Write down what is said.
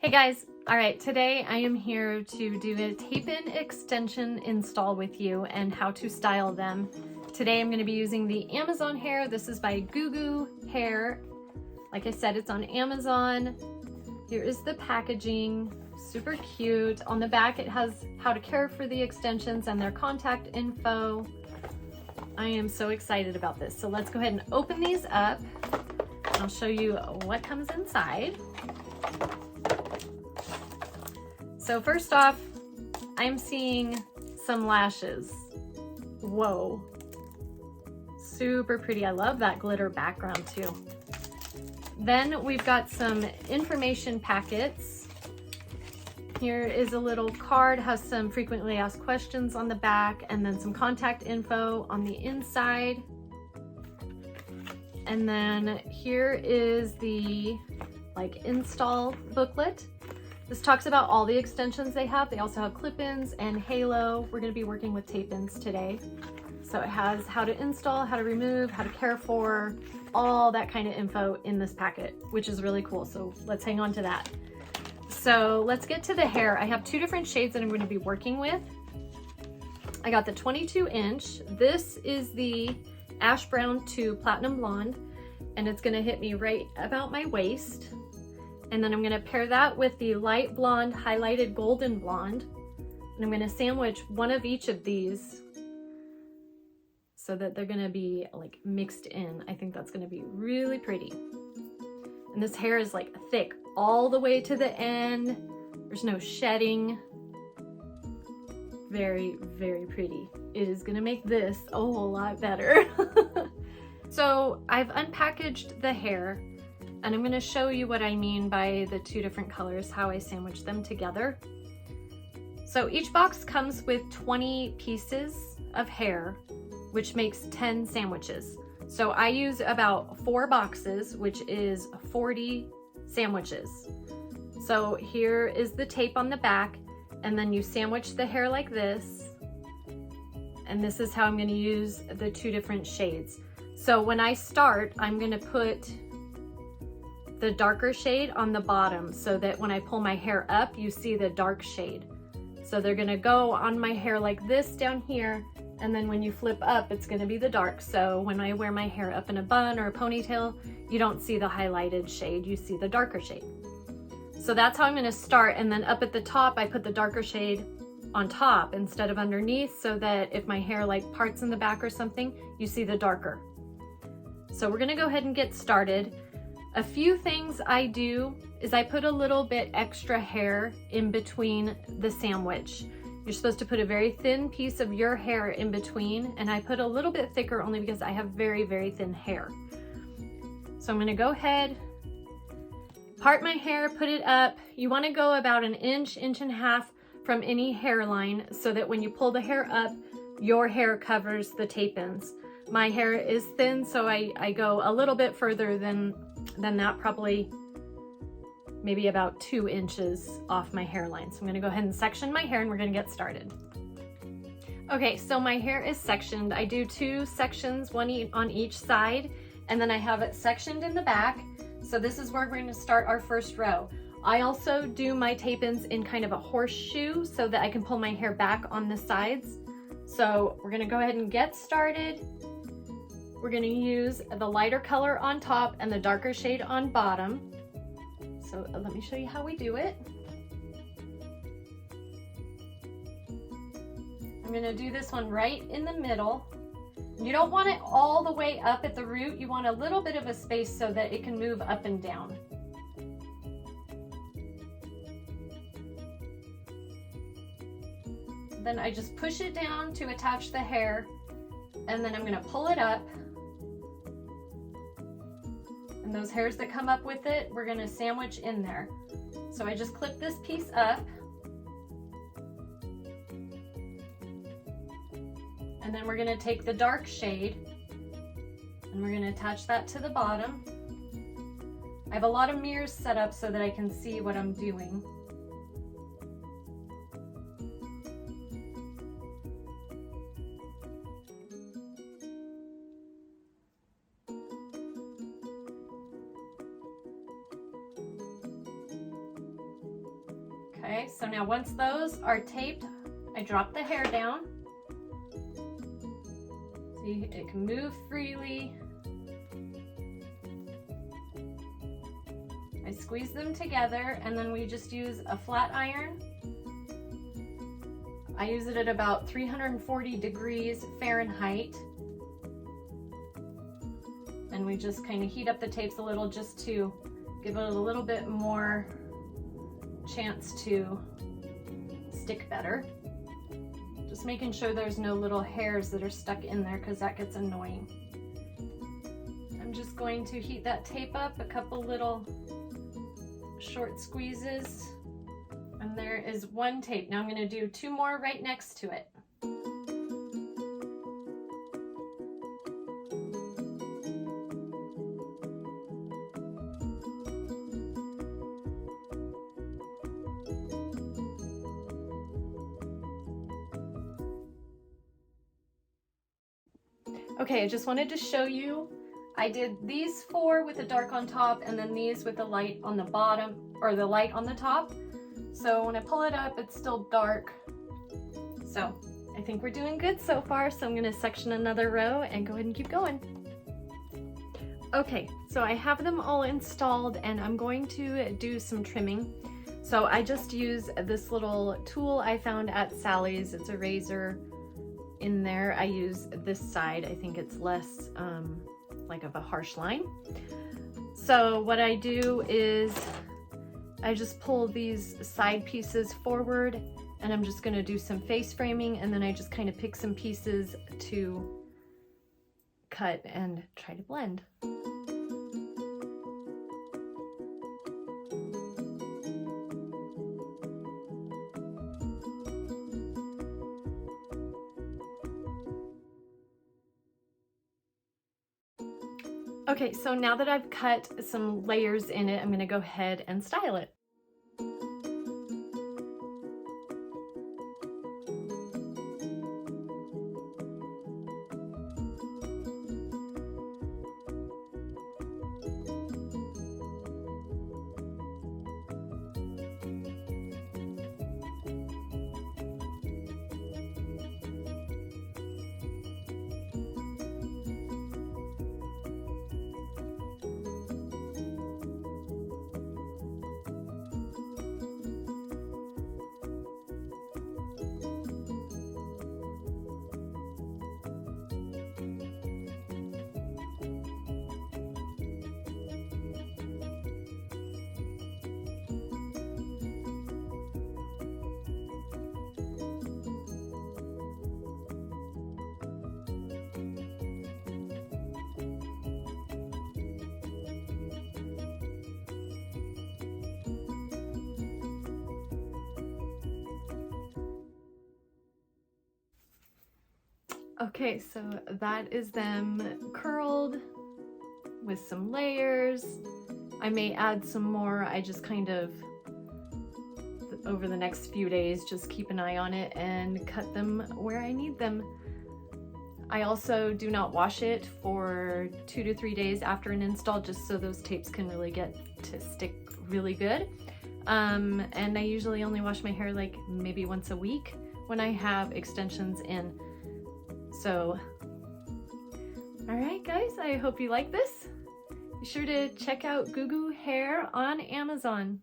Hey guys, all right, today I am here to do a tape-in extension install with you and how to style them. Today I'm going to be using the Amazon hair. This is by GooGoo hair. Like I said, it's on Amazon. Here is the packaging, super cute. On the back it has how to care for the extensions and their contact info. I am so excited about this. So let's go ahead and open these up. I'll show you what comes inside. So first off, I'm seeing some lashes. Whoa, super pretty. I love that glitter background too. Then we've got some information packets. Here is a little card, has some frequently asked questions on the back, and then some contact info on the inside. And then here is the install booklet. This talks about all the extensions they have. They also have clip-ins and halo. We're going to be working with tape-ins today. So it has how to install, how to remove, how to care for, all that kind of info in this packet, which is really cool. So let's hang on to that. So let's get to the hair. I have two different shades that I'm going to be working with. I got the 22-inch. This is the ash brown to platinum blonde, and it's going to hit me right about my waist. And then I'm going to pair that with the light blonde highlighted golden blonde. And I'm going to sandwich one of each of these so that they're going to be like mixed in. I think that's going to be really pretty. And this hair is like thick all the way to the end. There's no shedding. Very, very pretty. It is going to make this a whole lot better. So I've unpackaged the hair. And I'm going to show you what I mean by the two different colors, how I sandwich them together. So each box comes with 20 pieces of hair, which makes 10 sandwiches. So I use about 4 boxes, which is 40 sandwiches. So here is the tape on the back, and then you sandwich the hair like this. And this is how I'm going to use the two different shades. So when I start, I'm going to put the darker shade on the bottom so that when I pull my hair up, you see the dark shade. So they're gonna go on my hair like this down here, and then when you flip up, it's gonna be the dark. So when I wear my hair up in a bun or a ponytail, you don't see the highlighted shade, you see the darker shade. So that's how I'm gonna start, and then up at the top, I put the darker shade on top instead of underneath, so that if my hair like parts in the back or something, you see the darker. So we're gonna go ahead and get started. A few things I do is I put a little bit extra hair in between the sandwich. You're supposed to put a very thin piece of your hair in between, and I put a little bit thicker only because I have very, very thin hair. So I'm gonna go ahead, part my hair, put it up. You wanna go about an inch, inch and a half from any hairline so that when you pull the hair up, your hair covers the tape-ins. My hair is thin, so I go a little bit further than that, probably maybe about 2 inches off my hairline. So I'm gonna go ahead and section my hair and we're gonna get started. Okay, so my hair is sectioned. I do 2 sections, one on each side, and then I have it sectioned in the back. So this is where we're gonna start our first row. I also do my tape-ins in kind of a horseshoe so that I can pull my hair back on the sides. So we're gonna go ahead and get started. We're going to use the lighter color on top and the darker shade on bottom. So let me show you how we do it. I'm going to do this one right in the middle. You don't want it all the way up at the root. You want a little bit of a space so that it can move up and down. Then I just push it down to attach the hair, and then I'm going to pull it up. And those hairs that come up with it, we're gonna sandwich in there. So I just clip this piece up. And then we're gonna take the dark shade and we're gonna attach that to the bottom. I have a lot of mirrors set up so that I can see what I'm doing. Okay, so now once those are taped, I drop the hair down. See, it can move freely. I squeeze them together and then we just use a flat iron. I use it at about 340 degrees Fahrenheit. And we just kind of heat up the tapes a little just to give it a little bit more chance to stick better. Just making sure there's no little hairs that are stuck in there because that gets annoying. I'm just going to heat that tape up, a couple little short squeezes, and there is one tape. Now I'm going to do 2 more right next to it. Okay, I just wanted to show you, I did these 4 with the dark on top and then these with the light on the bottom, or the light on the top. So when I pull it up, it's still dark. So I think we're doing good so far. So I'm gonna section another row and go ahead and keep going. Okay, so I have them all installed and I'm going to do some trimming. So I just use this little tool I found at Sally's. It's a razor. In there I use this side. I think it's less like of a harsh line. So what I do is I just pull these side pieces forward and I'm just going to do some face framing, and then I just kind of pick some pieces to cut and try to blend. Okay, so now that I've cut some layers in it, I'm gonna go ahead and style it. Okay, so that is them curled with some layers. I may add some more. I just kind of, over the next few days, just keep an eye on it and cut them where I need them. I also do not wash it for 2 to 3 days after an install, just so those tapes can really get to stick really good. And I usually only wash my hair like maybe once a week when I have extensions in. So, all right guys, I hope you like this. Be sure to check out GooGoo Hair on Amazon.